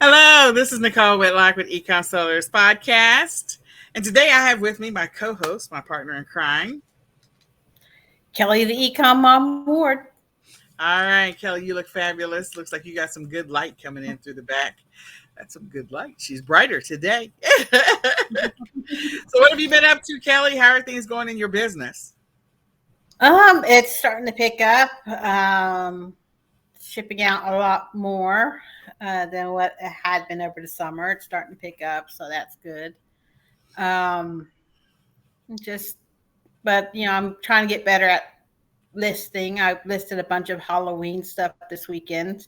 Hello, this is Nicole Whitlock with eCom Sellers Podcast. And today I have with me my co host, my partner in crime. Kelly, the eCom Mom Award. All right, Kelly, you look fabulous. Looks like you got some good light coming in through the back. That's some good light. She's brighter today. So, what have you been up to, Kelly? How are things going in your business? It's starting to pick up. Shipping out a lot more than what it had been over the summer. It's starting to pick up, so that's good. Um, just, but I'm trying to get better at listing. I listed a bunch of Halloween stuff this weekend,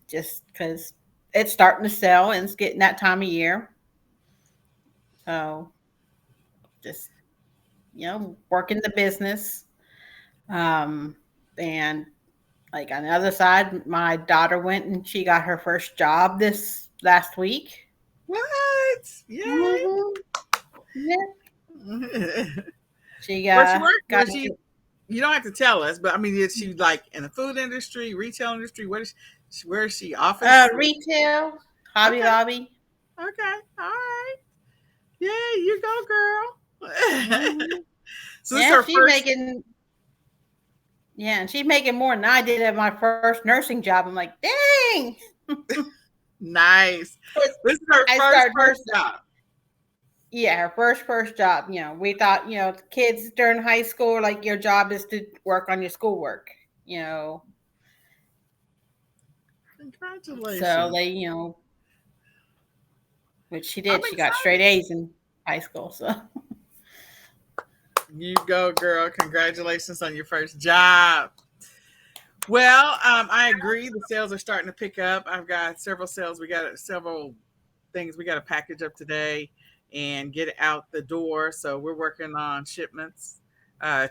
just because it's starting to sell and it's getting that time of year. So just working the business. And like on the other side, my daughter went and she got her first job this last week. What? Yay! Mm-hmm. Yeah, she Where she work? got Where she? You don't have to tell us, but I mean, is she like in the food industry, retail industry? What is she? Where is she? Office? retail, Hobby Okay. Lobby. Okay. All right. Yeah, you go, girl. Mm-hmm. So this is Yeah, her first. and she's making more than I did at my first nursing job. I'm like, dang. Nice. This is her I first started her. first job. Yeah, her first job. We thought kids during high school, like your job is to work on your schoolwork. You know, so Congratulations. which she I'm did. She got straight excited. A's in high school. So You go, girl. Congratulations on your first job. Well, I agree. The sales are starting to pick up. I've got several sales. We got several things we got to package up today and get it out the door. So we're working on shipments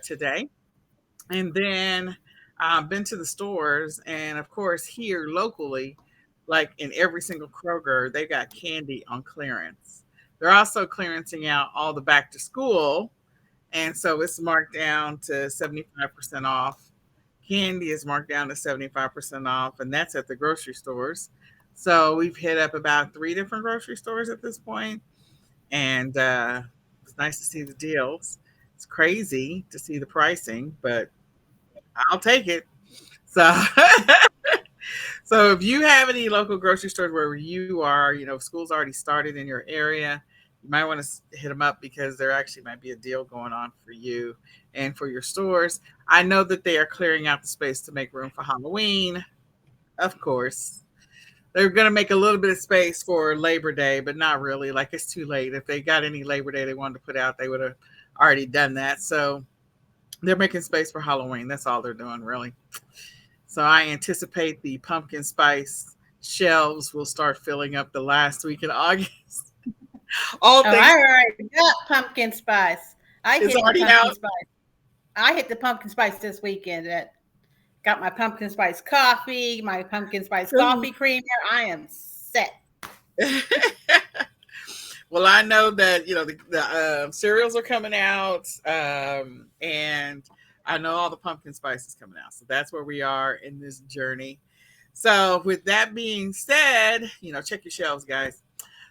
today. And then I've been to the stores, and of course, here locally, like in every single Kroger, they got candy on clearance. They're also clearancing out all the back to school, and so it's marked down to 75% off. Candy is marked down to 75% off, and that's at the grocery stores. So we've hit up about three different grocery stores at this point, and it's nice to see the deals. It's crazy to see the pricing, but I'll take it. So, so if you have any local grocery stores where you are, school's already started in your area, you might want to hit them up because there actually might be a deal going on for you and for your stores. I know that they are clearing out the space to make room for Halloween, of course. They're going to make a little bit of space for Labor Day, but not really. Like it's too late. If they got any Labor Day they wanted to put out, they would have already done that. So they're making space for Halloween. That's all they're doing, really. So I anticipate the pumpkin spice shelves will start filling up the last week in August. All oh, things I already got pumpkin spice. I is hit the already pumpkin out. spice. I hit the pumpkin spice this weekend. Got my pumpkin spice coffee, my pumpkin spice coffee creamer. I am set. Well, I know that the cereals are coming out, and I know all the pumpkin spice is coming out. So that's where we are in this journey. So with that being said, check your shelves, guys.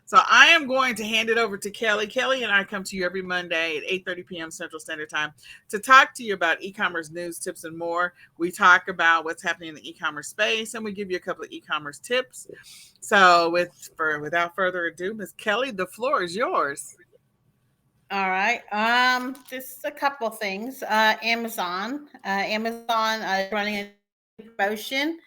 So I am going to hand it over to Kelly. Kelly and I come to you every Monday at 8:30 p.m. Central Standard Time to talk to you about e-commerce news, tips, and more. We talk about what's happening in the e-commerce space, and we give you a couple of e-commerce tips. So without further ado, Miss Kelly, the floor is yours. All right. Just a couple of things. Amazon is running a new promotion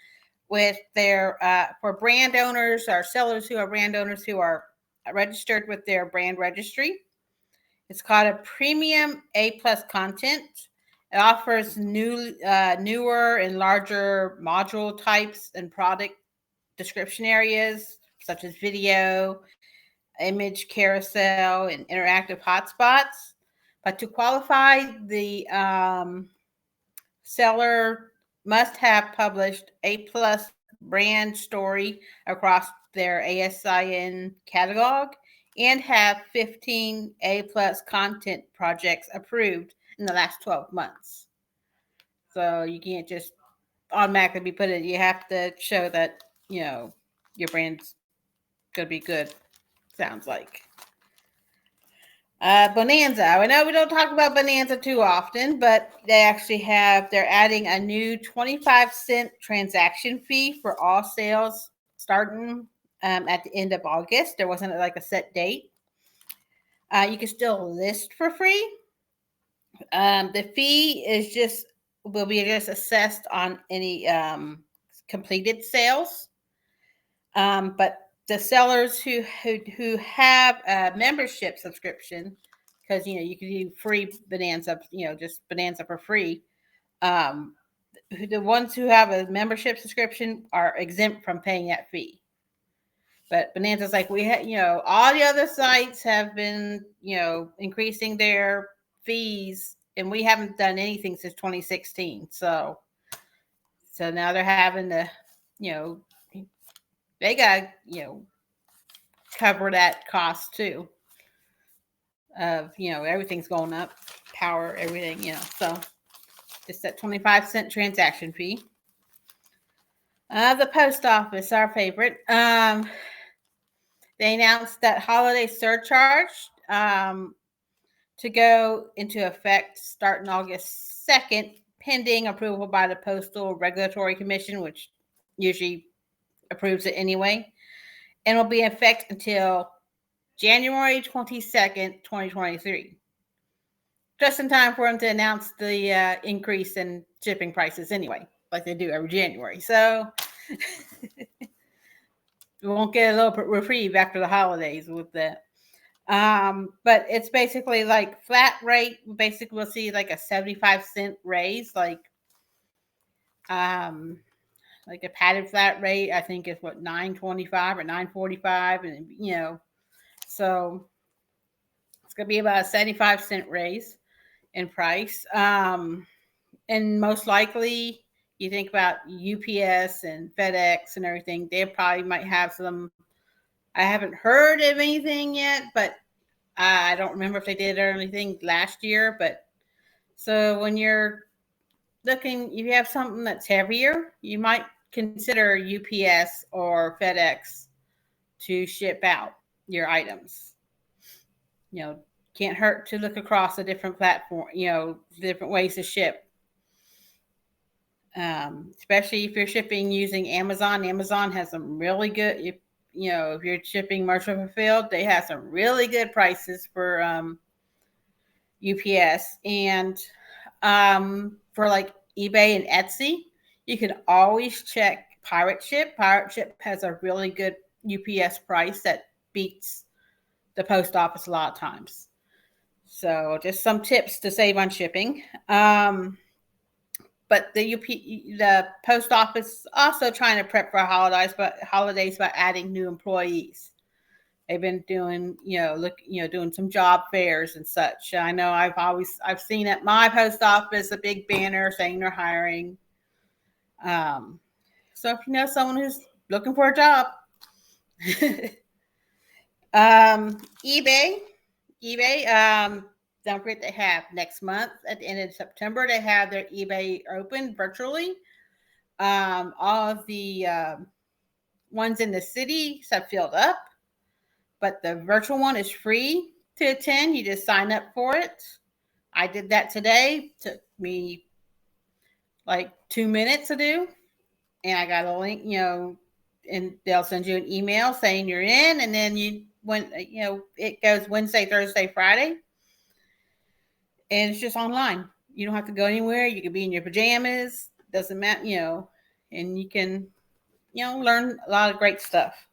with their for brand owners or sellers who are brand owners who are registered with their brand registry. It's called a premium A plus content. It offers newer and larger module types and product description areas such as video, image carousel, and interactive hotspots. But to qualify, the seller must have published A plus brand story across their ASIN catalog and have 15 A plus content projects approved in the last 12 months. So you can't just automatically be put in. You have to show that, your brand's gonna be good. Sounds like. Bonanza. I know we don't talk about Bonanza too often, but they're adding a new 25-cent transaction fee for all sales starting at the end of August. There wasn't like a set date. You can still list for free. The fee will be just assessed on any completed sales. But the sellers who have a membership subscription, because you can do free Bonanza, just Bonanza for free. The ones who have a membership subscription are exempt from paying that fee. But Bonanza's like all the other sites have been increasing their fees, and we haven't done anything since 2016. So now they're having to they got cover that cost too of everything's going up, power, everything, so it's that 25-cent transaction fee. The post office, our favorite, they announced that holiday surcharge to go into effect starting August 2nd, pending approval by the Postal Regulatory Commission, which usually approves it anyway, and will be in effect until January 22nd, 2023. Just in time for them to announce the increase in shipping prices anyway, like they do every January. So we won't get a little reprieve after the holidays with that. But it's basically like flat rate. Basically, we'll see like a 75-cent raise, like a padded flat rate. I think is what, $9.25 or $9.45, and so it's gonna be about a 75-cent raise in price. And most likely, you think about UPS and FedEx and everything, they probably might have some. I haven't heard of anything yet, but I don't remember if they did or anything last year. But so when you're looking, if you have something that's heavier, you might consider UPS or FedEx to ship out your items. Can't hurt to look across a different platform, different ways to ship. Especially if you're shipping using Amazon. Amazon has some really good, if you're shipping merchant fulfilled, they have some really good prices for UPS. And for like eBay and Etsy, you can always check Pirate Ship. Pirate Ship has a really good UPS price that beats the post office a lot of times. So just some tips to save on shipping. But the post office also trying to prep for holidays by adding new employees. They've been doing, doing some job fairs and such. I know I've seen at my post office a big banner saying they're hiring. So if you know someone who's looking for a job, eBay, don't forget they have next month at the end of September, they have their eBay open virtually. All of the ones in the cities have filled up, but the virtual one is free to attend. You just sign up for it. I did that today. Took me like 2 minutes to do, and I got a link, and they'll send you an email saying you're in, and then it goes Wednesday, Thursday, Friday, and it's just online. You don't have to go anywhere. You can be in your pajamas. Doesn't matter, and you can, learn a lot of great stuff.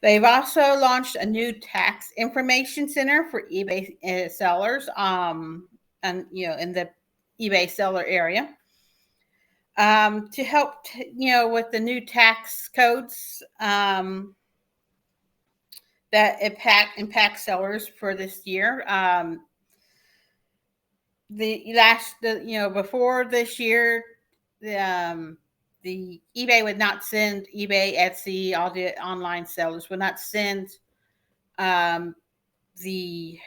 They've also launched a new tax information center for eBay sellers, and in the eBay seller area, to help, with the new tax codes that impact sellers for this year. Before this year, the eBay would not send, eBay, Etsy, all the online sellers would not send the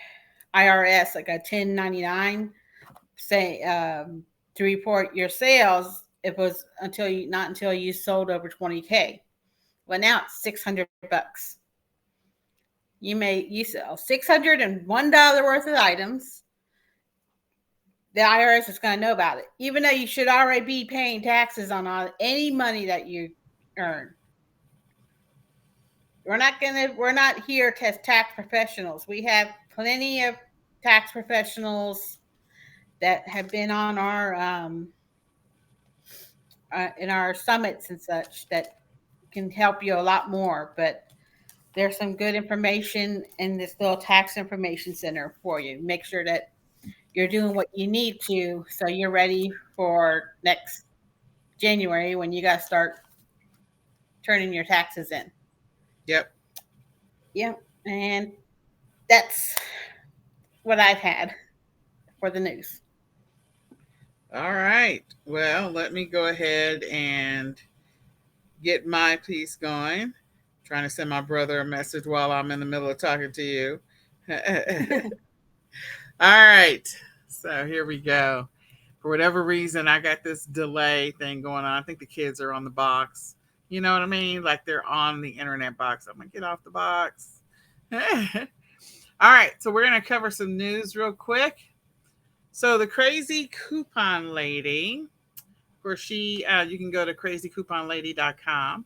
IRS like a 1099 say to report your sales. It was until you sold over 20K. Well, now it's $600. You sell $601 worth of items. The IRS is going to know about it, even though you should already be paying taxes on any money that you earn. We're not here as tax professionals. We have plenty of tax professionals that have been on our in our summits and such that can help you a lot more. But there's some good information in this little tax information center for you. Make sure that you're doing what you need to so you're ready for next January when you got to start turning your taxes in. Yep. Yep. And that's what I've had for the news. All right. Well, let me go ahead and get my piece going. Trying to send my brother a message while I'm in the middle of talking to you. All right. So here we go. For whatever reason, I got this delay thing going on. I think the kids are on the box. You know what I mean? Like they're on the internet box. I'm going to get off the box. All right. So we're going to cover some news real quick. So the crazy coupon lady, of course, you can go to crazycouponlady.com.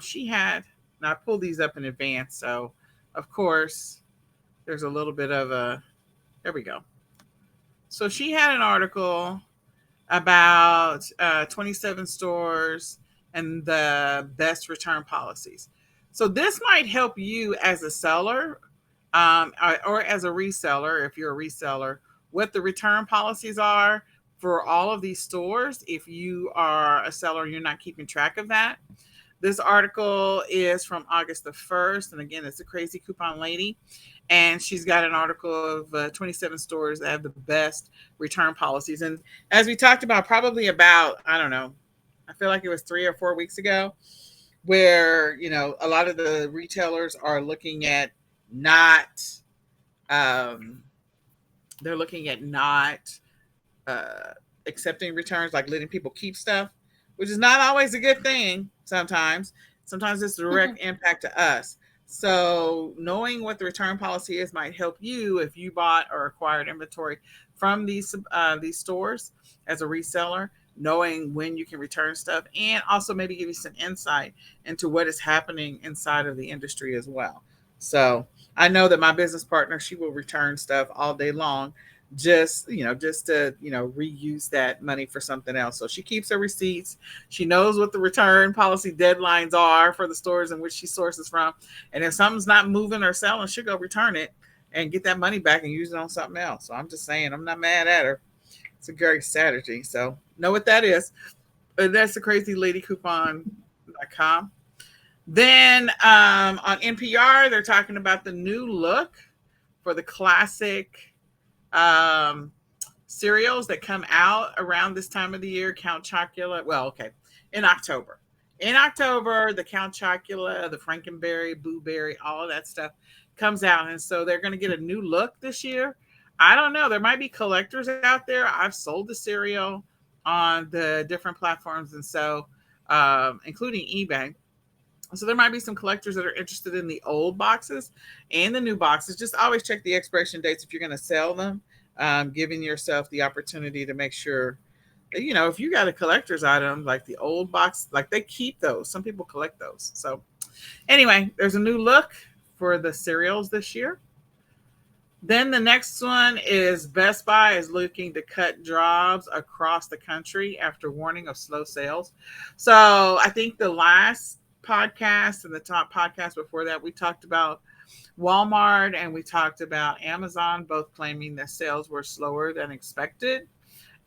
She had, now I pulled these up in advance. So, of course, there's a little bit of there we go. So she had an article about 27 stores and the best return policies. So this might help you as a seller or as a reseller, if you're a reseller, what the return policies are for all of these stores. If you are a seller and you're not keeping track of that. This article is from August the 1st. And again, it's a crazy coupon lady. And she's got an article of 27 stores that have the best return policies. And as we talked about, probably about, I don't know, I feel like it was 3 or 4 weeks ago, where, a lot of the retailers are looking at they're looking at not accepting returns, like letting people keep stuff, which is not always a good thing sometimes. Sometimes it's a direct impact to us. So knowing what the return policy is might help you if you bought or acquired inventory from these stores as a reseller, knowing when you can return stuff, and also maybe give you some insight into what is happening inside of the industry as well. So I know that my business partner, she will return stuff all day long, just to reuse that money for something else. So she keeps her receipts. She knows what the return policy deadlines are for the stores in which she sources from, and if something's not moving or selling, she'll go return it and get that money back and use it on something else. So I'm just saying, I'm not mad at her. It's a great strategy. So know what that is. That's the crazyladycoupon.com. Then on NPR, they're talking about the new look for the classic cereals that come out around this time of the year. Count Chocula. Well, okay, in October. In October, the Count Chocula, the Frankenberry, Blueberry, all of that stuff comes out, and so they're going to get a new look this year. I don't know. There might be collectors out there. I've sold the cereal on the different platforms, and so including eBay. So there might be some collectors that are interested in the old boxes and the new boxes. Just always check the expiration dates if you're going to sell them, giving yourself the opportunity to make sure that, if you got a collector's item, like the old box, like they keep those. Some people collect those. So anyway, there's a new look for the cereals this year. Then the next one is Best Buy is looking to cut jobs across the country after warning of slow sales. So I think the last podcast and the top podcast before that, we talked about Walmart and we talked about Amazon, both claiming that sales were slower than expected.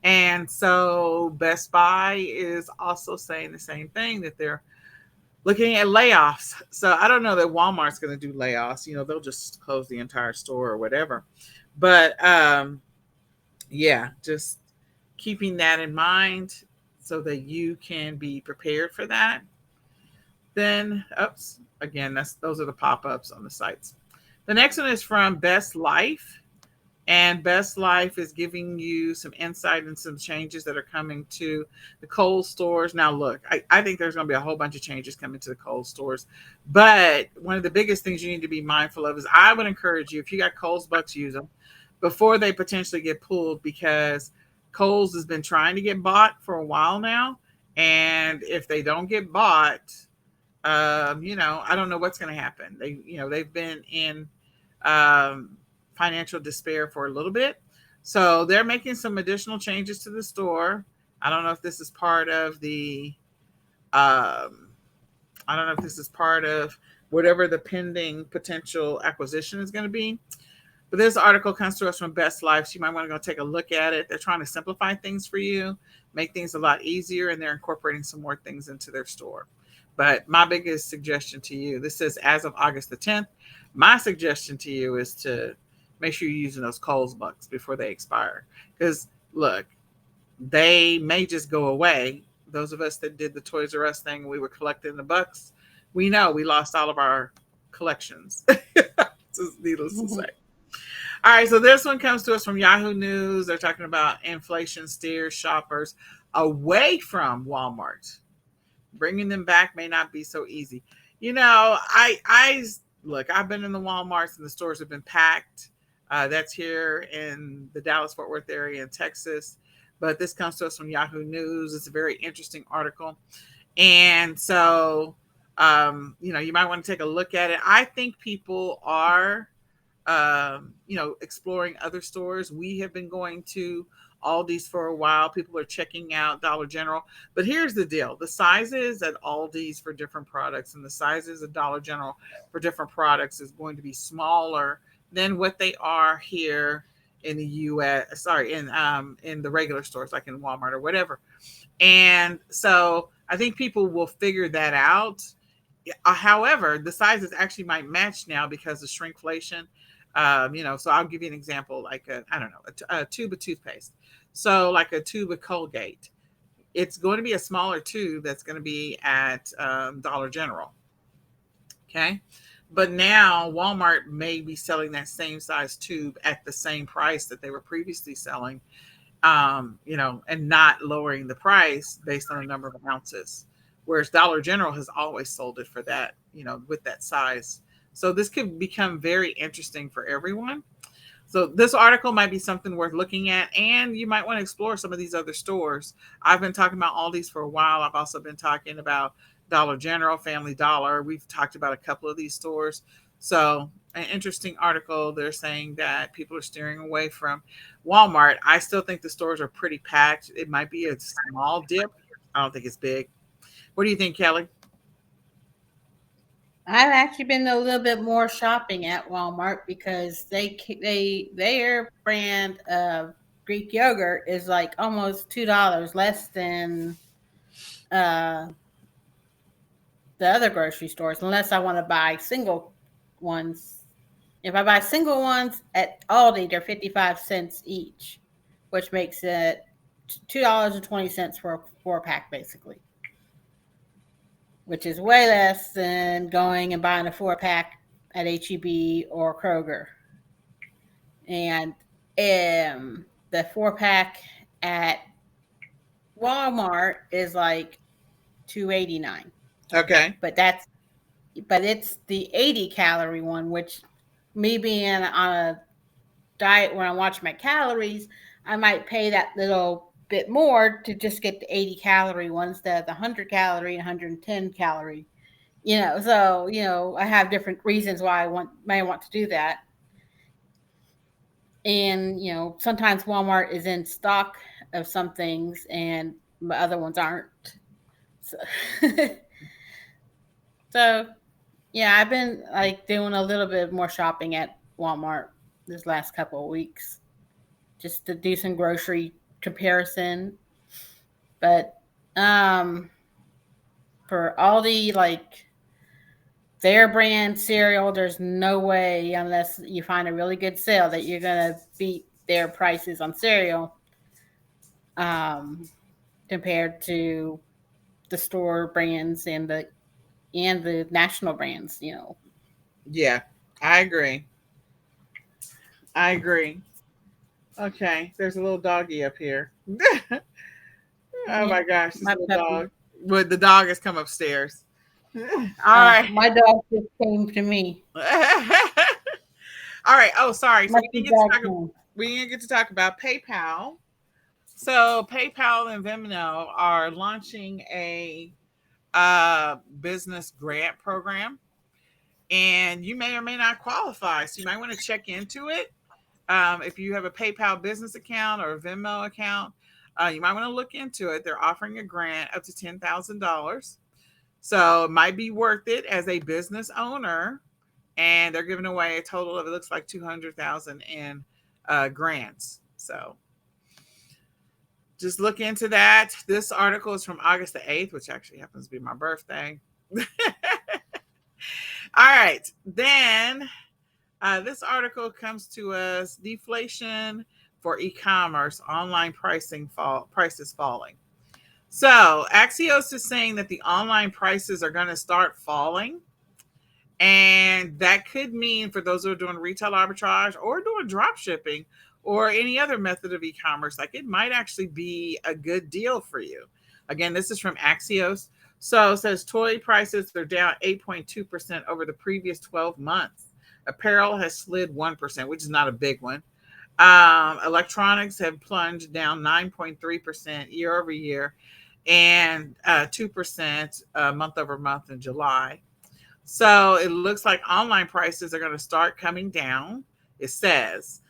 And so Best Buy is also saying the same thing, that they're looking at layoffs. So I don't know that Walmart's going to do layoffs. They'll just close the entire store or whatever. But just keeping that in mind so that you can be prepared for that. Then, again, those are the pop-ups on the sites. The next one is from Best Life. And Best Life is giving you some insight and some changes that are coming to the cold stores. Now, look, I think there's going to be a whole bunch of changes coming to the cold stores. But one of the biggest things you need to be mindful of is I would encourage you, if you got Kohl's Bucks, use them before they potentially get pulled, because Kohl's has been trying to get bought for a while now. And if they don't get bought, I don't know what's going to happen. They've been in um, financial despair for a little bit, so they're making some additional changes to the store. I don't know if this is part of the, um, I don't know if this is part of whatever the pending potential acquisition is going to be. But this article comes to us from Best Life, so you might want to go take a look at it. They're trying to simplify things for you, make things a lot easier, and they're incorporating some more things into their store. But my biggest suggestion to you, this says as of August the 10th, my suggestion to you is to make sure you're using those Kohl's Bucks before they expire. Because look, they may just go away. Those of us that did the Toys R Us thing, we were collecting the bucks. We know we lost all of our collections. Just needless to say. All right, so this one comes to us from Yahoo News. They're talking about inflation steers shoppers away from Walmart. Bringing them back may not be so easy. I look. I've been in the WalMarts and the stores have been packed. That's here in the Dallas Fort Worth area in Texas. But this comes to us from Yahoo News. It's a very interesting article, and so you might want to take a look at it. I think people are exploring other stores. We have been going to Aldi's for a while. People are checking out Dollar General. But here's the deal. The sizes at Aldi's for different products and the sizes at Dollar General for different products is going to be smaller than what they are here in the US, sorry, in the regular stores like in Walmart or whatever. And so I think people will figure that out. However, the sizes actually might match now because of shrinkflation. So I'll give you an example, like I don't know, a tube of toothpaste. So like a tube of Colgate, it's going to be a smaller tube that's going to be at Dollar General. Okay. But now Walmart may be selling that same size tube at the same price that they were previously selling, and not lowering the price based on the number of ounces. Whereas Dollar General has always sold it for that, with that size. So this could become very interesting for everyone. So this article might be something worth looking at, and you might want to explore some of these other stores. I've been talking about Aldi's for a while. I've also been talking about Dollar General, Family Dollar. We've talked about a couple of these stores. So an interesting article. They're saying that people are steering away from Walmart. I still think the stores are pretty packed. It might be a small dip. I don't think it's big. What do you think, Kelly? I've actually been a little bit more shopping at Walmart because their brand of Greek yogurt is like almost $2 less than uh, the other grocery stores, unless I want to buy single ones. If I buy single ones at Aldi, they're 55 cents each, which makes it $2.20 for a 4-pack, basically, which is way less than going and buying a 4-pack at HEB or Kroger. And the 4-pack at Walmart is like $2.89. Okay. But it's the 80-calorie one, which, me being on a diet where I watch my calories, I might pay that little bit more to just get the 80-calorie one instead of the 100-calorie, 110-calorie. So I have different reasons why may want to do that. And sometimes Walmart is in stock of some things and other ones aren't. So, so yeah, I've been like doing a little bit more shopping at Walmart this last couple of weeks just to do some grocery comparison. But for Aldi, like their brand cereal, there's no way, unless you find a really good sale, that you're gonna beat their prices on cereal compared to the store brands and the national brands. Yeah, I agree. I agree. Okay, there's a little doggy up here. Oh Yeah, my gosh, this my little puppy. dog. But the dog has come upstairs. All right. My dog just came to me. All right. Oh, sorry. So My we two didn't get to dogs talk. came. We didn't get to talk about PayPal. So PayPal and Venmo are launching a business grant program, and you may or may not qualify. So you might want to check into it. If you have a PayPal business account or a Venmo account, you might want to look into it. They're offering a grant up to $10,000. So it might be worth it as a business owner. And they're giving away a total of, it looks like 200,000 in grants. So just look into that. This article is from August the 8th, which actually happens to be my birthday. All right. Then this article comes to us: deflation for e-commerce, online prices falling. So Axios is saying that the online prices are going to start falling. And that could mean for those who are doing retail arbitrage or doing drop shipping or any other method of e-commerce, like it might actually be a good deal for you. Again, this is from Axios. So it says toy prices are down 8.2% over the previous 12 months. Apparel has slid 1%, which is not a big one. Electronics have plunged down 9.3% year over year and 2% month over month in July. So it looks like online prices are going to start coming down. It says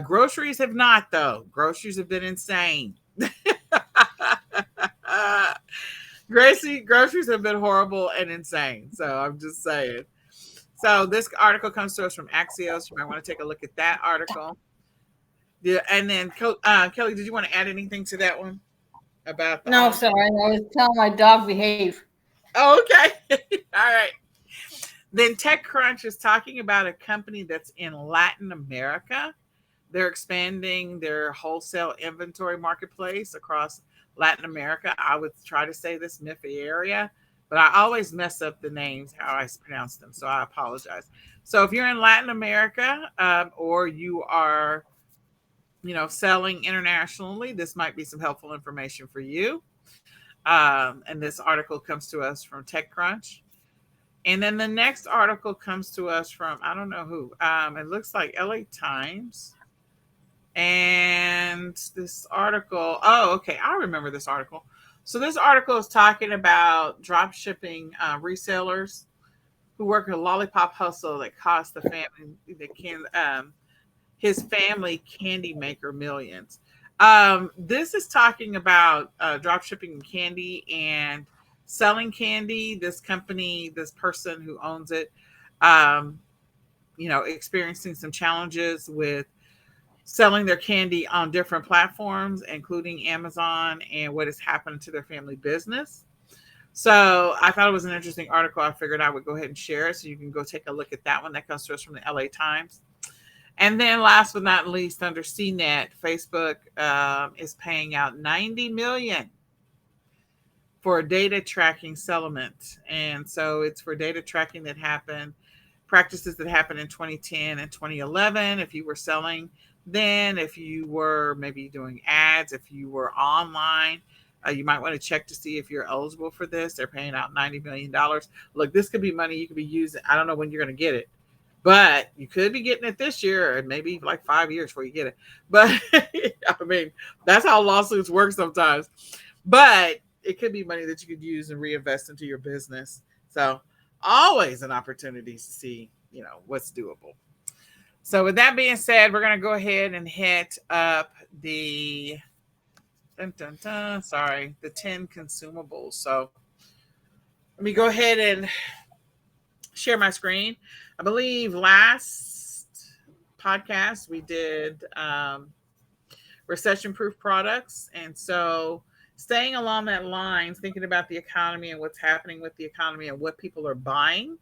groceries have not, though. Groceries have been insane. Groceries have been horrible and insane. So I'm just saying. So this article comes to us from Axios. You might want to take a look at that article. Yeah, and then Kelly, did you want to add anything to that one about the No, online? sorry. I was telling my dog behave. Oh, okay. All right. Then TechCrunch is talking about a company that's in Latin America. They're expanding their wholesale inventory marketplace across Latin America. I would try to say this Miffy area, but I always mess up the names, how I pronounce them. So I apologize. So if you're in Latin America or you are, selling internationally, this might be some helpful information for you. And this article comes to us from TechCrunch. And then the next article comes to us from, I don't know who. It looks like LA Times. And this article, oh, okay, I remember this article. So this article is talking about drop shipping resellers who work a lollipop hustle that cost his family candy maker millions. This is talking about drop shipping candy and selling candy. This company, this person who owns it, um, experiencing some challenges with selling their candy on different platforms, including Amazon, and what has happened to their family business. So I thought it was an interesting article. I figured I would go ahead and share it so you can go take a look at that one. That comes to us from the LA Times. And then last but not least, under CNET, Facebook is paying out 90 million for a data tracking settlement. And so it's for data tracking that happened, practices that happened in 2010 and 2011. If you were selling then, if you were maybe doing ads, if you were online, you might want to check to see if you're eligible for this. They're paying out $90 million. Look, this could be money you could be using. I don't know when you're going to get it, but you could be getting it this year and maybe like 5 years before you get it. But I mean, that's how lawsuits work sometimes. But it could be money that you could use and reinvest into your business. So always an opportunity to see, what's doable. So with that being said, we're going to go ahead and hit up the the 10 consumables. So let me go ahead and share my screen. I believe last podcast we did recession proof products. And so staying along that line, thinking about the economy and what's happening with the economy and what people are buying.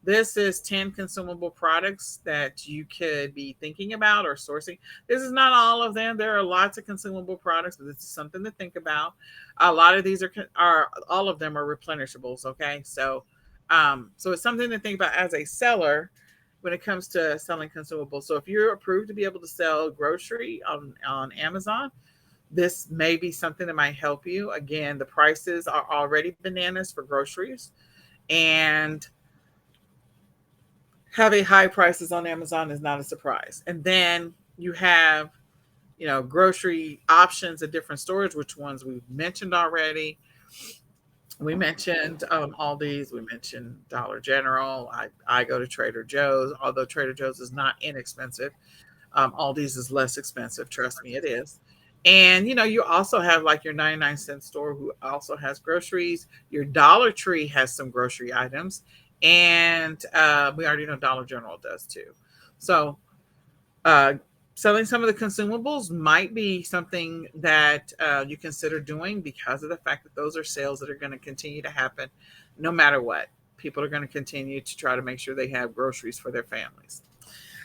This is 10 consumable products that you could be thinking about or sourcing. This is not all of them. There are lots of consumable products, but this is something to think about. A lot of these are all of them are replenishables. Okay. So it's something to think about as a seller. when it comes to selling consumables. So if you're approved to be able to sell grocery on Amazon, this may be something that might help you. Again, the prices are already bananas for groceries, and having high prices on Amazon is not a surprise. And then you have, grocery options at different stores, which ones we've mentioned already. We mentioned Aldi's, we mentioned Dollar General. I go to Trader Joe's, although Trader Joe's is not inexpensive. Aldi's is less expensive. Trust me, it is. And you also have like your 99-cent store who also has groceries. Your Dollar Tree has some grocery items, and we already know Dollar General does too. So uh, selling some of the consumables might be something that you consider doing, because of the fact that those are sales that are going to continue to happen no matter what. People are going to continue to try to make sure they have groceries for their families.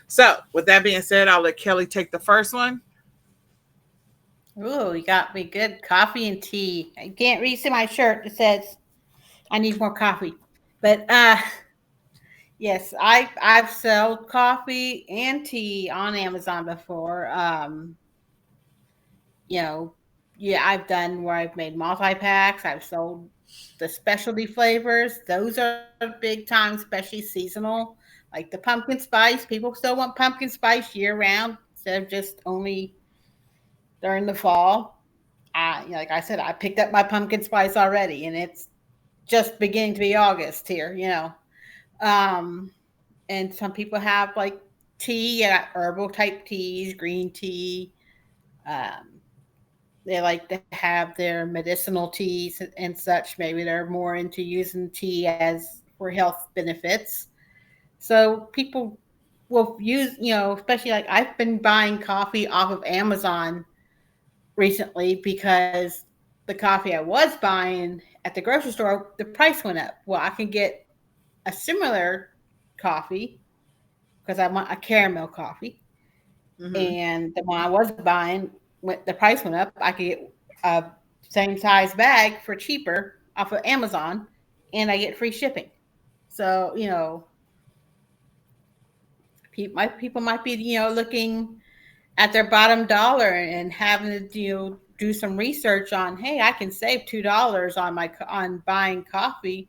So, with that being said, I'll let Kelly take the first one. Ooh, you got me good. Coffee and tea. I can't read see my shirt. It says I need more coffee. But yes, I've sold coffee and tea on Amazon before. You know, yeah, I've done where I've made multi-packs. I've sold the specialty flavors. Those are big time, especially seasonal. Like the pumpkin spice. People still want pumpkin spice year round instead of just only during the fall. Like I said, I picked up my pumpkin spice already, and it's just beginning to be August here. Um, and some people have like tea, herbal type teas, green tea. Um, they like to have their medicinal teas and such. Maybe they're more into using tea as for health benefits. So people will use, especially like I've been buying coffee off of Amazon recently because the coffee I was buying at the grocery store, the price went up. Well, I can get a similar coffee because I want a caramel coffee, Mm-hmm. and the one I was buying, when the price went up, I could get a same size bag for cheaper off of Amazon, and I get free shipping. So people might be looking at their bottom dollar and having to do some research on, hey, I can save $2 on my on buying coffee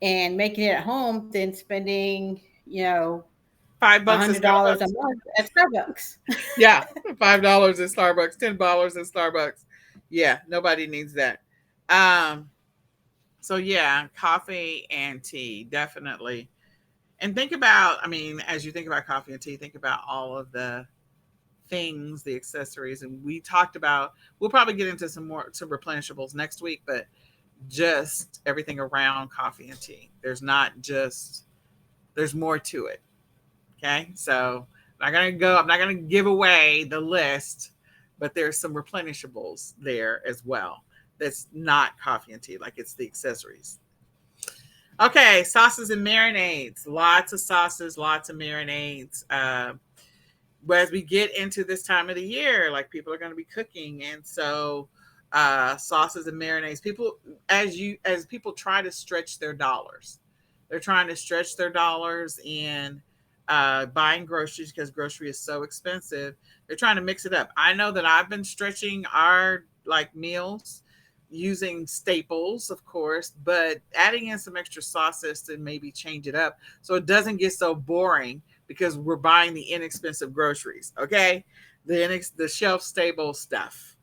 and making it at home than spending a $5 at hundred dollars a Starbucks. month at Starbucks. Yeah, $5 at Starbucks, $10 at Starbucks. Yeah, nobody needs that. Um, so yeah, coffee and tea, definitely. And think about, I mean, as you think about coffee and tea, think about all of the things, the accessories, and we talked about. We'll probably get into some replenishables next week, but just everything around coffee and tea. There's more to it. Okay, so I'm not gonna give away the list, but there's some replenishables there as well. That's not coffee and tea, like it's the accessories. Okay, sauces and marinades. Lots of sauces, lots of marinades. But as we get into this time of the year, like people are going to be cooking, and so sauces and marinades. People, as people try to stretch their dollars, they're trying to stretch their dollars in buying groceries because grocery is so expensive. They're trying to mix it up. I know that I've been stretching our like meals using staples, of course, but adding in some extra sauces to maybe change it up so it doesn't get so boring because we're buying the inexpensive groceries. Okay, the shelf stable stuff,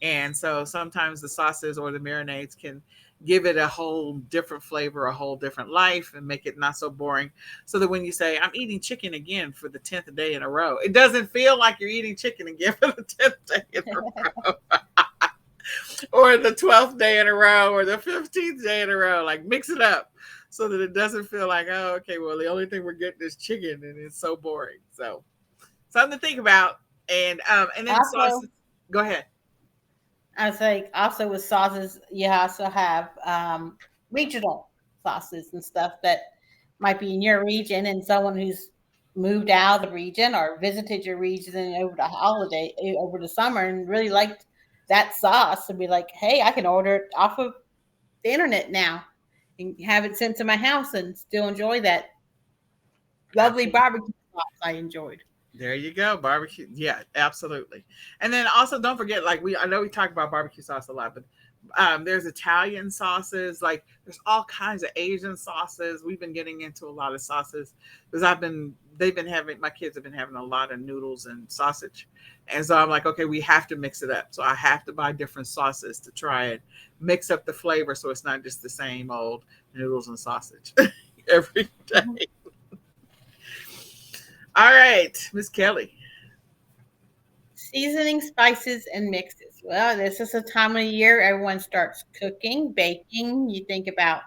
and so sometimes the sauces or the marinades can give it a whole different flavor, a whole different life, and make it not so boring. So that when you say, I'm eating chicken again for the 10th day in a row, it doesn't feel like you're eating chicken again for the 10th day in a row. Or the 12th day in a row, or the 15th day in a row. Like mix it up so that it doesn't feel like, oh, okay, well, the only thing we're getting is chicken and it's so boring. So something to think about. And then Also, sauces. Go ahead. I was like, also with sauces, you also have regional sauces and stuff that might be in your region, and someone who's moved out of the region or visited your region over the holiday, over the summer, and really liked that sauce, and be like, hey, I can order it off of the internet now and have it sent to my house and still enjoy that lovely Absolutely. barbecue sauce I enjoyed. There you go, barbecue. Yeah, absolutely. And then also don't forget, like I know we talk about barbecue sauce a lot, but there's Italian sauces. Like there's all kinds of Asian sauces. We've been getting into a lot of sauces because they've been having my kids have been having a lot of noodles and sausage, and so I'm like, okay, we have to mix it up. So I have to buy different sauces to try and mix up the flavor, so it's not just the same old noodles and sausage every Mhm. day. All right, Miss Kelly. Seasoning, spices, and mixes. Well, this is a time of year everyone starts cooking, baking. You think about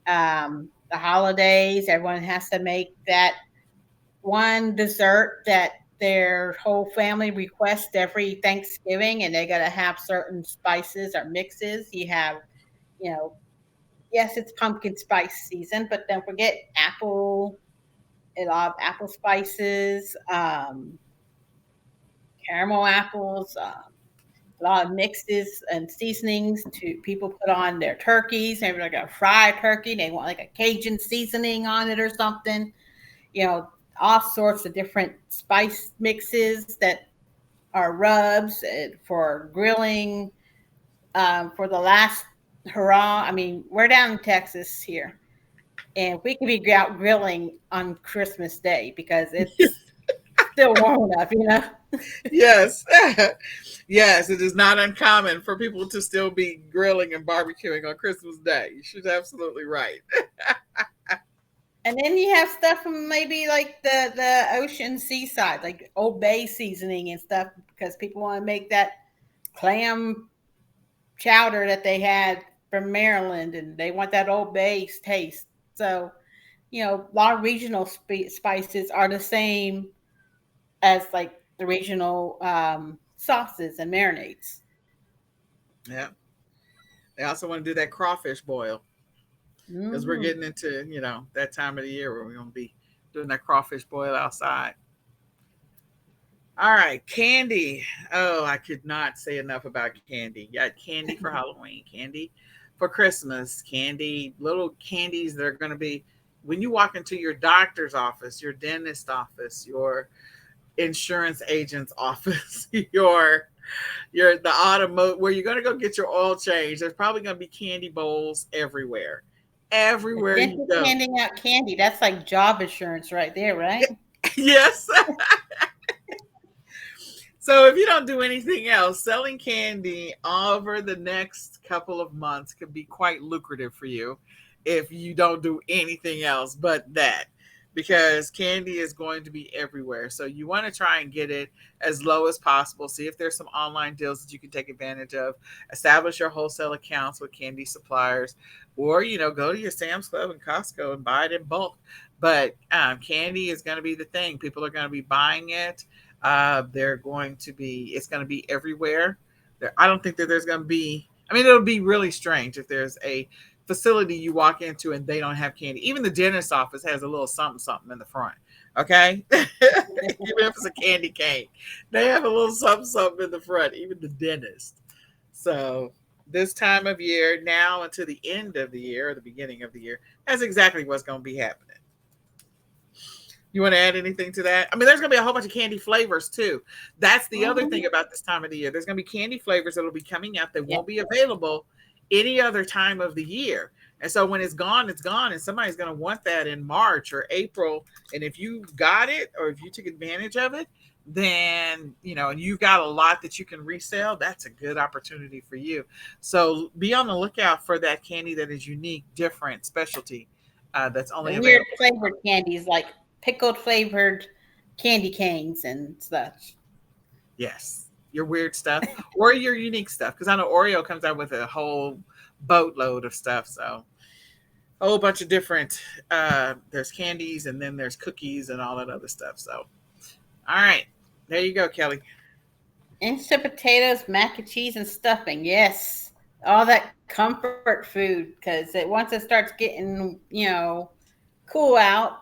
the holidays. Everyone has to make that one dessert that their whole family requests every Thanksgiving, and they got to have certain spices or mixes. You have, you know, yes, it's pumpkin spice season, but don't forget apple, a lot of apple spices, caramel apples, a lot of mixes and seasonings to people put on their turkeys. Maybe they're gonna fry a turkey. They want like a Cajun seasoning on it or something. You know, all sorts of different spice mixes that are rubs for grilling. For the last hurrah, I mean, we're down in Texas here, and we can be out grilling on Christmas Day because it's still warm enough, you know. Yes. Yes, it is not uncommon for people to still be grilling and barbecuing on Christmas Day. You're absolutely right. And then you have stuff from maybe like the ocean seaside, like Old Bay seasoning and stuff, because people want to make that clam chowder that they had from Maryland, and they want that Old Bay taste. So, you know, a lot of regional spices are the same as like the regional sauces and marinades. Yeah. They also want to do that crawfish boil because we're Hmm. getting into, that time of the year where we're going to be doing that crawfish boil outside. All right, candy. Oh, I could not say enough about candy. You got candy for Halloween, candy for Christmas, candy, little candies that are going to be when you walk into your doctor's office, your dentist office, your insurance agent's office, your the automotive where you're going to go get your oil change. There's probably going to be candy bowls everywhere, The everywhere you dentist go. handing out candy, that's like job insurance right there, right? Yes. So if you don't do anything else, selling candy over the next couple of months could be quite lucrative for you if you don't do anything else but that. Because candy is going to be everywhere. So you want to try and get it as low as possible. See if there's some online deals that you can take advantage of. Establish your wholesale accounts with candy suppliers, or go to your Sam's Club and Costco and buy it in bulk. But candy is going to be the thing. People are going to be buying it. It's going to be everywhere. I don't think that there's going to be, I mean, it'll be really strange if there's a facility you walk into and they don't have candy. Even the dentist office has a little something, something in the front. Okay. Even if it's a candy cane, they have a little something, something in the front, even the dentist. So this time of year, now until the end of the year or the beginning of the year, that's exactly what's going to be happening. You want to add anything to that? I mean, there's going to be a whole bunch of candy flavors too. That's the other thing Mhm. about this time of the year. There's going to be candy flavors that'll be coming out that Yeah. won't be available any other time of the year. And so when it's gone, it's gone. And somebody's going to want that in March or April. And if you got it or if you took advantage of it, then, and you've got a lot that you can resell, that's a good opportunity for you. So be on the lookout for that candy that is unique, different, specialty that's The only weird available. flavored candies like pickled flavored candy canes and such. Yes, your weird stuff or your unique stuff. Because I know Oreo comes out with a whole boatload of stuff. So a whole bunch of different. There's candies and then there's cookies and all that other stuff. So all right, there you go, Kelly. Instant potatoes, mac and cheese, and stuffing. Yes, all that comfort food because once it starts getting cool out,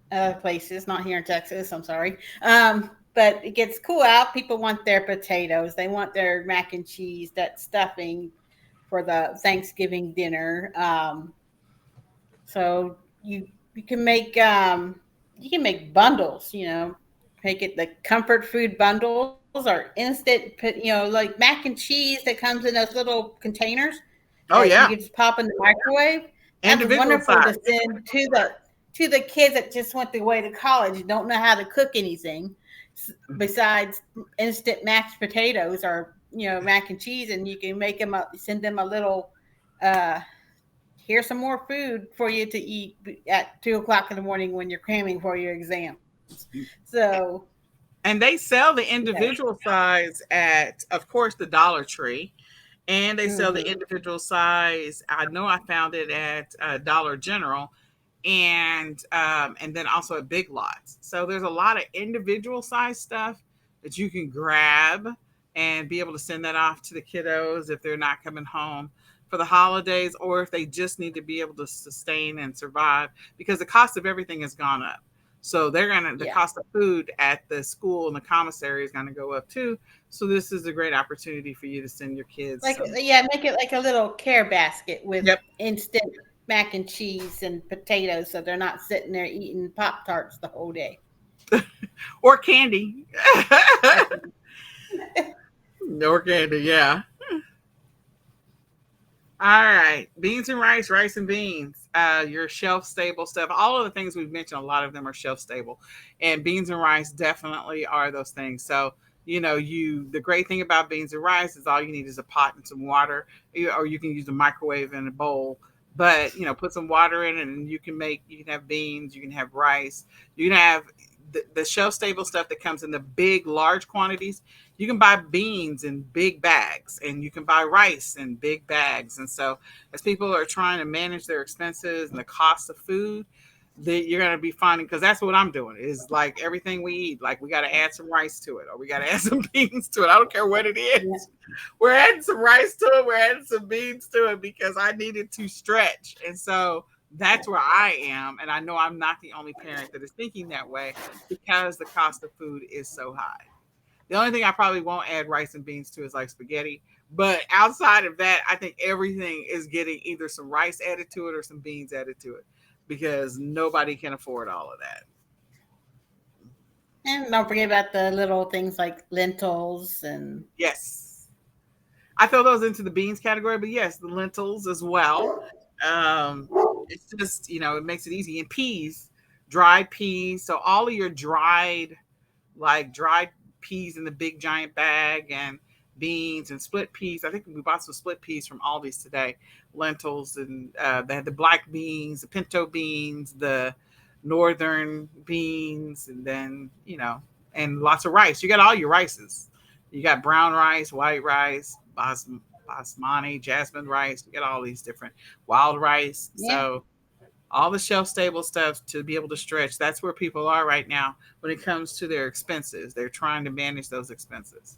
other places, not here in Texas. I'm sorry. But it gets cool out. People want their potatoes. They want their mac and cheese, that stuffing for the Thanksgiving dinner. So you can make bundles. Make it the comfort food bundles or instant. Like mac and cheese that comes in those little containers Oh that you yeah, can just pop in the microwave. That's individual wonderful to size. send to the kids that just went away to college and don't know how to cook anything besides instant mashed potatoes or mac and cheese, and you can send them a little. Uh, Here's some more food for you to eat at 2 o'clock in the morning when you're cramming for your exams. So, And they sell the yeah. individual size at, of course, the Dollar Tree, and they sell the Hmm. individual size. I know I found it at Dollar General, and then also at Big Lots. So there's a lot of individual size stuff that you can grab and be able to send that off to the kiddos if they're not coming home for the holidays, or if they just need to be able to sustain and survive, because the cost of everything has gone up. So the Yeah. cost of food at the school and the commissary is gonna go up too. So this is a great opportunity for you to send your kids Like, some. yeah, make it like a little care basket with Yep. instant mac and cheese and potatoes so they're not sitting there eating Pop Tarts the whole day. Or candy. Okay. Or candy, yeah. All right. Beans and rice, rice and beans. Your shelf stable stuff. All of the things we've mentioned, a lot of them are shelf stable. And beans and rice definitely are those things. So, the great thing about beans and rice is all you need is a pot and some water, or you can use a microwave in a bowl. But, put some water in it, and you can have beans, you can have rice, you can have the shelf stable stuff that comes in the big, large quantities. You can buy beans in big bags, and you can buy rice in big bags. And so as people are trying to manage their expenses and the cost of food, that you're going to be finding, because that's what I'm doing, is like everything we eat, like we got to add some rice to it, or we got to add some beans to it. I don't care what it Yeah. is. We're adding some rice to it. We're adding some beans to it because I needed to stretch. And so that's where I am. And I know I'm not the only parent that is thinking that way, because the cost of food is so high. The only thing I probably won't add rice and beans to is like spaghetti. But outside of that, I think everything is getting either some rice added to it or some beans added to it, because nobody can afford all of that. And don't forget about the little things like lentils and Yes. I throw those into the beans category, but yes, the lentils as well. Um, it's just, it makes it easy. And peas, dried peas. So all of your dried peas in the big giant bag, and beans and split peas. I think we bought some split peas from Aldi's today. Lentils, and they had the black beans, the pinto beans, the northern beans, and then and lots of rice. You got all your rices. You got brown rice, white rice, basmati, jasmine rice. You got all these different wild rice. yeah. So all the shelf stable stuff to be able to stretch. That's where people are right now when it comes to their expenses. They're trying to manage those expenses.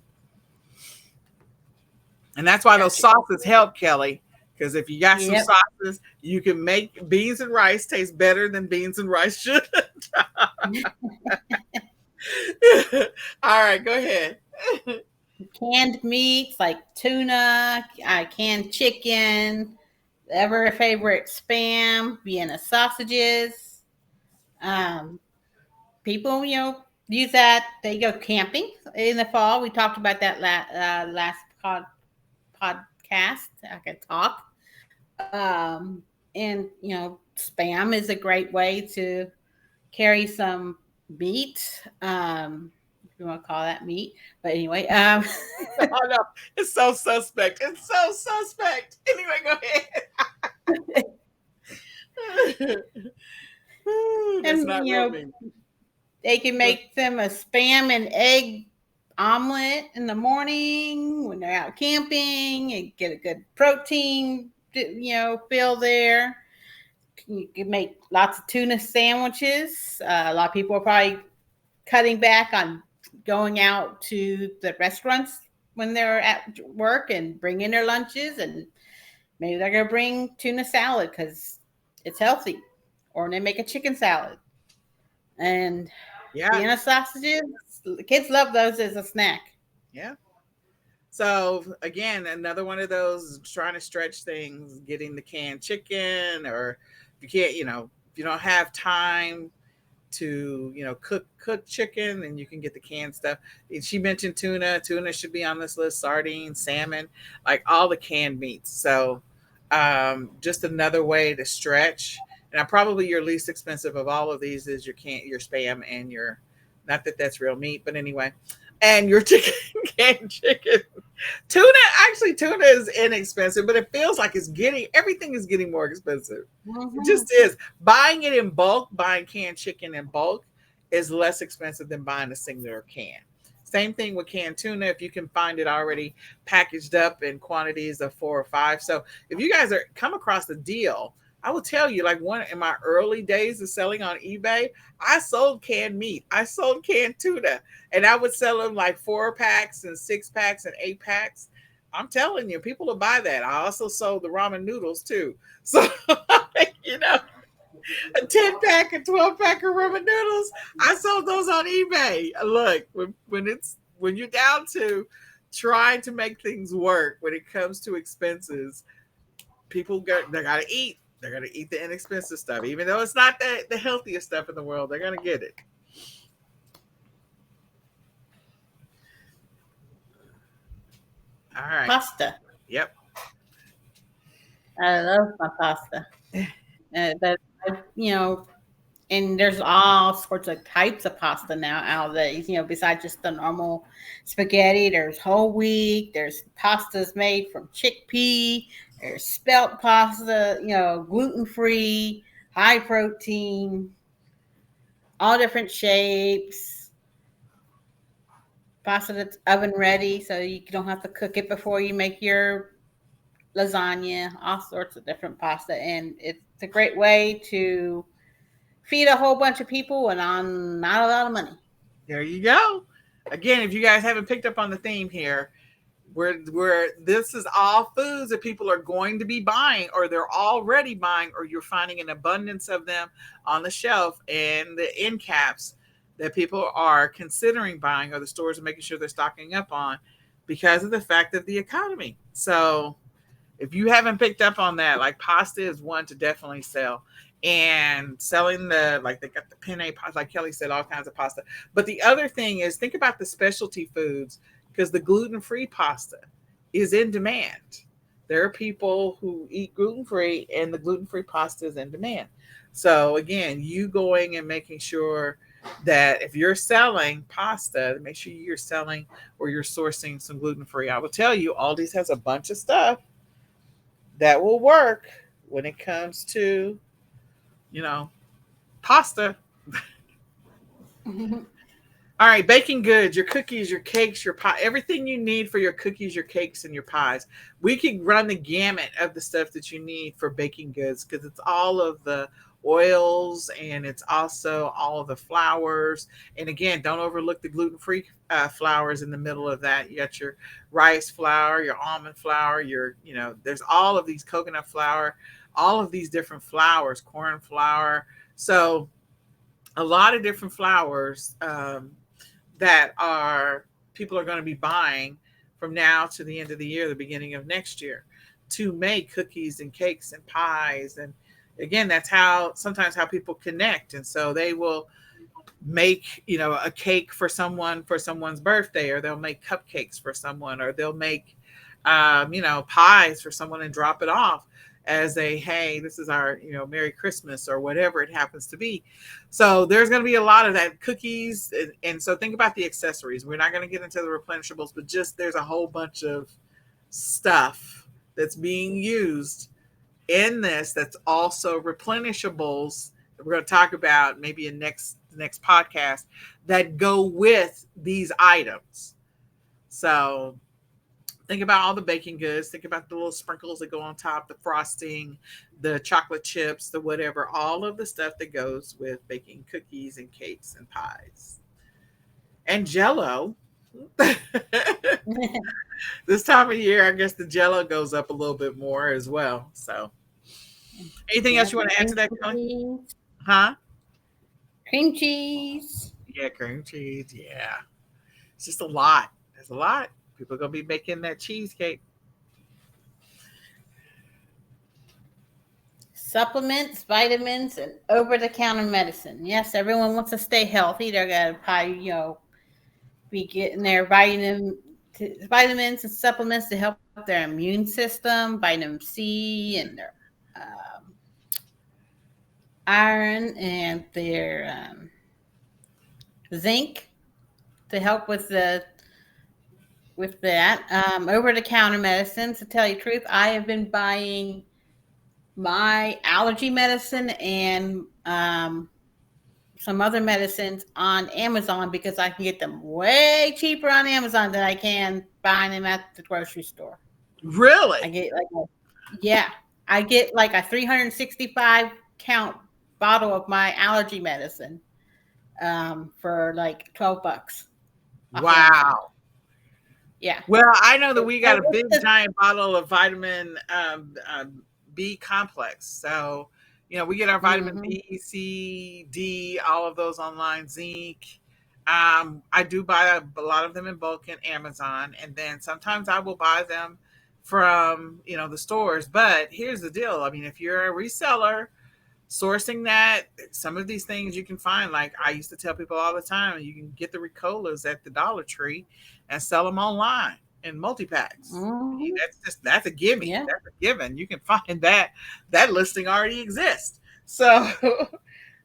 And that's why those Gotcha. sauces help, Kelly. Because if you got some Yep. sauces, you can make beans and rice taste better than beans and rice should. All right, go ahead. Canned meats like tuna, canned chicken, ever favorite spam, Vienna sausages. Um, People, use that. They go camping in the fall. We talked about that last podcast. I could talk. And spam is a great way to carry some meat. If you want to call that meat, but anyway, Oh no, it's so suspect. It's so suspect. Anyway, go ahead. That's and not real mean. they can make them a spam and egg omelet in the morning when they're out camping and get a good protein, fill there. You can make lots of tuna sandwiches. A lot of people are probably cutting back on going out to the restaurants when they're at work and bringing their lunches, and maybe they're going to bring tuna salad because it's healthy, or they make a chicken salad. And Yeah, Vienna sausages, kids love those as a snack. yeah. So again, another one of those trying to stretch things, getting the canned chicken, or if you can't, if you don't have time to cook chicken, and you can get the canned stuff. And she mentioned tuna should be on this list, sardines, salmon, like all the canned meats. So just another way to stretch. And probably your least expensive of all of these is your spam and your, not that that's real meat, but anyway, and your chicken, canned chicken. Tuna is inexpensive, but it feels like everything is getting more expensive. It Mhm. just is. Buying it in bulk, buying canned chicken in bulk is less expensive than buying a singular can. Same thing with canned tuna if you can find it already packaged up in quantities of 4 or 5. So if you guys come across a deal, I will tell you, like one in my early days of selling on eBay, I sold canned meat. I sold canned tuna, and I would sell them like 4 packs and 6 packs and 8 packs. I'm telling you, people will buy that. I also sold the ramen noodles too. So, you know, a 10 pack and 12 pack of ramen noodles, I sold those on eBay. Look, when you're down to trying to make things work when it comes to expenses, they gotta eat. They're gonna eat the inexpensive stuff, even though it's not the healthiest stuff in the world. They're gonna get it. All right. Pasta. Yep. I love my pasta. But and there's all sorts of types of pasta nowadays. Besides just the normal spaghetti, there's whole wheat. There's pastas made from chickpea. There's spelt pasta. Gluten free, high protein, all different shapes. Pasta that's oven ready, so you don't have to cook it before you make your lasagna. All sorts of different pasta, and it's a great way to feed a whole bunch of people and on not a lot of money. There you go. Again, if you guys haven't picked up on the theme here, where this is all foods that people are going to be buying, or they're already buying, or you're finding an abundance of them on the shelf and the end caps that people are considering buying, or the stores are making sure they're stocking up on because of the fact of the economy. So if you haven't picked up on that, like pasta is one to definitely sell. And selling like they got the penne pasta, like Kelly said, all kinds of pasta. But the other thing is think about the specialty foods, because the gluten-free pasta is in demand. There are people who eat gluten-free, and the gluten-free pasta is in demand. So again, you going and making sure that if you're selling pasta, make sure you're selling or you're sourcing some gluten-free. I will tell you, Aldi's has a bunch of stuff that will work when it comes to, you know, pasta. All right, baking goods, your cookies, your cakes, your pie, everything you need for your cookies, your cakes, and your pies. We can run the gamut of the stuff that you need for baking goods, because it's all of the oils, and it's also all of the flours. And again, don't overlook the gluten-free flours in the middle of that. You got your rice flour, your almond flour, there's all of these coconut flour, all of these different flours, corn flour. So a lot of different flours that are people are going to be buying from now to the end of the year, the beginning of next year, to make cookies and cakes and pies. And again, that's sometimes how people connect. And so they will make, a cake for someone's birthday, or they'll make cupcakes for someone, or they'll make pies for someone and drop it off as hey, this is our, Merry Christmas, or whatever it happens to be. So there's going to be a lot of that, cookies. And so think about the accessories. We're not going to get into the replenishables, but just there's a whole bunch of stuff that's being used in this that's also replenishables that we're going to talk about maybe in next podcast, that go with these items. So think about all the baking goods. Think about the little sprinkles that go on top, the frosting, the chocolate chips, the whatever, all of the stuff that goes with baking cookies and cakes and pies. And Jello. This time of year, I guess the Jello goes up a little bit more as well. So anything else you want to add to that, Kelly? Huh? Cream cheese. Yeah, cream cheese. Yeah. It's just a lot. There's a lot. People are going to be making that cheesecake. supplements, vitamins, and over-the-counter medicine. Yes, everyone wants to stay healthy. They're gonna probably, be getting their vitamins and supplements to help their immune system, vitamin C, and their um, iron, and their zinc to help with that. Over-the-counter medicine. To tell you the truth, I have been buying my allergy medicine and some other medicines on Amazon because I can get them way cheaper on Amazon than I can buying them at the grocery store. Really? I get yeah, I get like a 365 count bottle of my allergy medicine for like $12 off Amazon. Wow. Yeah. Well, I know that we got a What's big the giant bottle of vitamin B complex. So, we get our vitamin mm-hmm. B, C, D, all of those online, zinc. I do buy a lot of them in bulk in Amazon, and then sometimes I will buy them from the stores. But here's the deal: I mean, if you're a reseller, sourcing that, some of these things you can find, like I used to tell people all the time, you can get the Ricolas at the Dollar Tree and sell them online in multi-packs. I mean, Mm-hmm. that's a gimme. Yeah. That's a given. You can find that listing already exists. So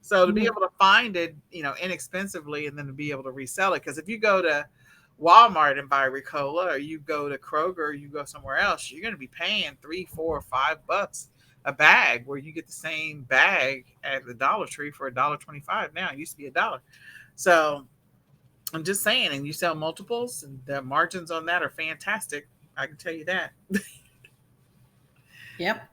so to be able to find it, inexpensively, and then to be able to resell it. Because if you go to Walmart and buy Ricola, or you go to Kroger, or you go somewhere else, you're going to be paying $3, $4, $5 a bag, where you get the same bag at the Dollar Tree for $1.25 now. It used to be $1. So I'm just saying, and you sell multiples, and the margins on that are fantastic. I can tell you that. Yep.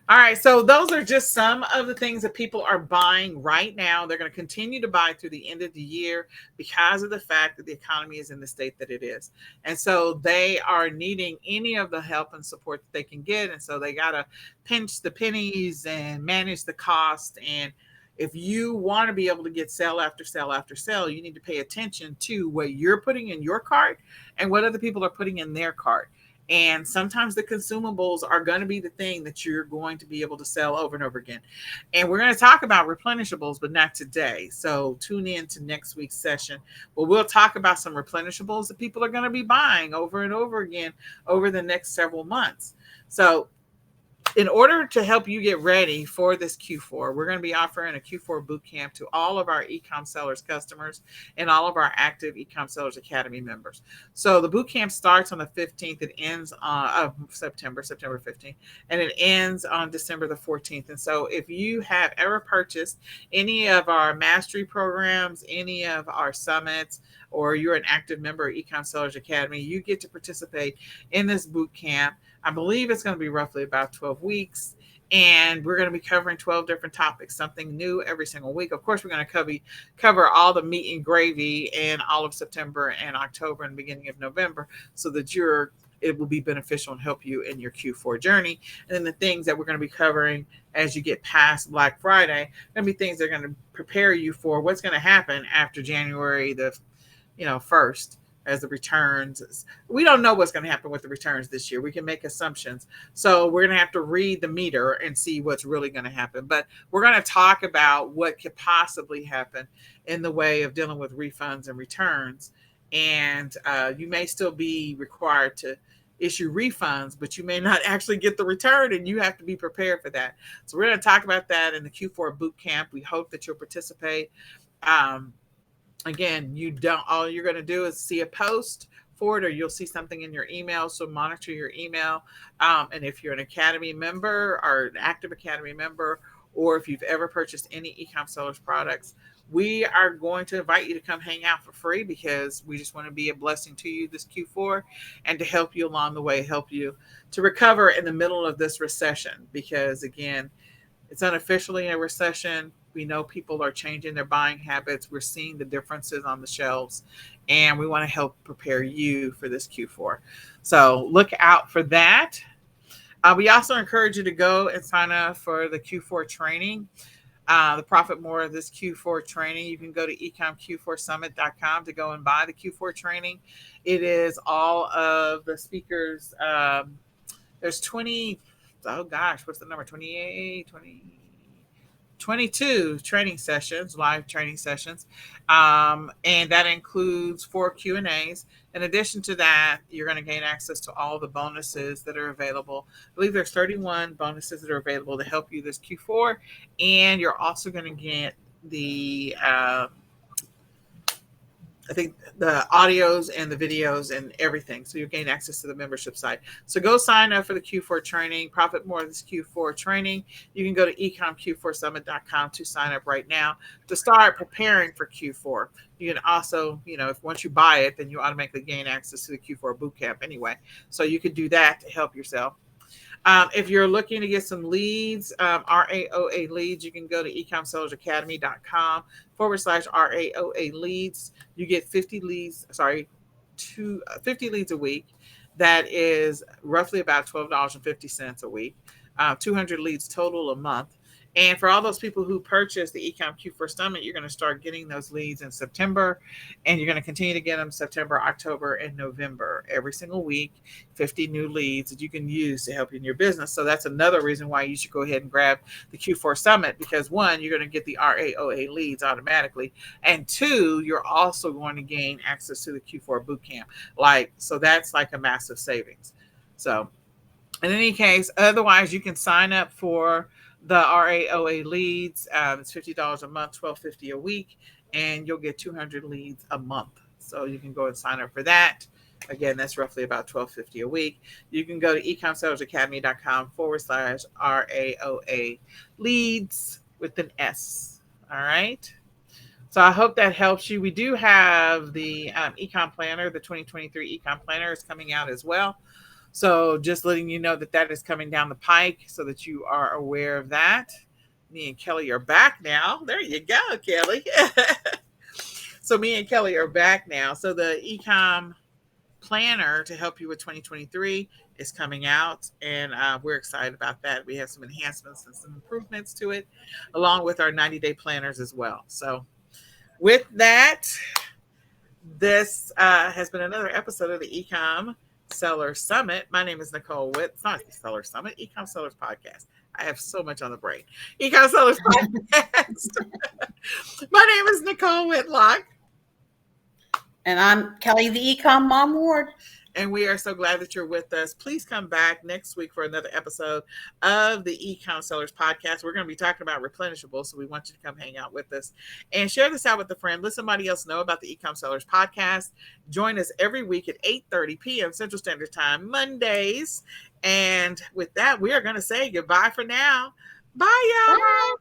All right, so those are just some of the things that people are buying right now. They're going to continue to buy through the end of the year because of the fact that the economy is in the state that it is. And so they are needing any of the help and support that they can get. And so they got to pinch the pennies and manage the cost. And if you want to be able to get sale after sale after sale, you need to pay attention to what you're putting in your cart and what other people are putting in their cart. And sometimes the consumables are going to be the thing that you're going to be able to sell over and over again. And we're going to talk about replenishables, but not today. So tune in to next week's session where we'll talk about some replenishables that people are going to be buying over and over again over the next several months. So in order to help you get ready for this Q4, we're going to be offering a Q4 bootcamp to all of our eCom sellers customers and all of our active eCom sellers academy members. So the bootcamp starts on the 15th. It ends of September 15th, and it ends on December the 14th. And so if you have ever purchased any of our mastery programs, any of our summits, or you're an active member of eCom sellers academy, you get to participate in this bootcamp. I believe it's going to be roughly about 12 weeks. And we're going to be covering 12 different topics, something new every single week. Of course, we're going to cover all the meat and gravy in all of September and October and beginning of November, so that it will be beneficial and help you in your Q4 journey. And then the things that we're going to be covering as you get past Black Friday are going to be things that are going to prepare you for what's going to happen after January the 1st. As the returns, we don't know what's going to happen with the returns this year. We can make assumptions. So we're going to have to read the meter and see what's really going to happen. But we're going to talk about what could possibly happen in the way of dealing with refunds and returns. And you may still be required to issue refunds, but you may not actually get the return, and you have to be prepared for that. So we're going to talk about that in the Q4 bootcamp. We hope that you'll participate. Again, all you're going to do is see a post for it, or you'll see something in your email. So monitor your email. And if you're an academy member or an active academy member, or if you've ever purchased any eCom sellers products, we are going to invite you to come hang out for free, because we just want to be a blessing to you this Q4 and to help you along the way, help you to recover in the middle of this recession. Because again, it's unofficially a recession. We know people are changing their buying habits. We're seeing the differences on the shelves, and we want to help prepare you for this Q4. So look out for that. We also encourage you to go and sign up for the Q4 training. The profit more of this Q4 training. You can go to ecomq4summit.com to go and buy the Q4 training. It is all of the speakers. There's oh gosh, what's the number? 28, 22 training sessions, live training sessions, and that includes 4 Q&As. In addition to that, you're going to gain access to all the bonuses that are available. I believe there's 31 bonuses that are available to help you this Q4, and you're also going to get the I think the audios and the videos and everything. So you gain access to the membership site. So go sign up for the Q4 training, profit more this Q4 training. You can go to ecomq4summit.com to sign up right now to start preparing for Q4. You can also, if once you buy it, then you automatically gain access to the Q4 Bootcamp anyway. So you could do that to help yourself. If you're looking to get some leads, Raoa Leads, you can go to ecomsellersacademy.com/Raoa Leads. You get 50 leads, 50 leads a week. That is roughly about $12.50 a week. 200 leads total a month. And for all those people who purchase the eCom Q4 Summit, you're going to start getting those leads in September, and you're going to continue to get them September, October, and November. Every single week, 50 new leads that you can use to help you in your business. So that's another reason why you should go ahead and grab the Q4 Summit, because one, you're going to get the Raoa leads automatically, and two, you're also going to gain access to the Q4 Bootcamp. So that's like a massive savings. So in any case, otherwise, you can sign up for the Raoa Leads. It's $50 a month, $12.50 a week, and you'll get 200 leads a month. So you can go and sign up for that. Again, that's roughly about $12.50 a week. You can go to ecomsellersacademy.com/Raoa Leads with an S. All right. So I hope that helps you. We do have the eCom Planner, the 2023 eCom Planner is coming out as well. So just letting you know that is coming down the pike so that you are aware of that. Me and Kelly are back now. There you go, Kelly. So me and Kelly are back now. So the eCom Planner to help you with 2023 is coming out, and we're excited about that. We have some enhancements and some improvements to it, along with our 90-day planners as well. So with that, this has been another episode of the eCom Seller Summit. My name is Nicole Witt. It's not the Seller Summit, eCom Sellers Podcast. I have so much on the brain. eCom Sellers Podcast. My name is Nicole Whitlock. And I'm Kelly, the eCom Mom Ward. And we are so glad that you're with us. Please come back next week for another episode of the eCom Sellers Podcast. We're going to be talking about replenishables, so we want you to come hang out with us and share this out with a friend. Let somebody else know about the eCom Sellers Podcast. Join us every week at 8:30 p.m. Central Standard Time, Mondays. And with that, we are going to say goodbye for now. Bye, y'all. Bye.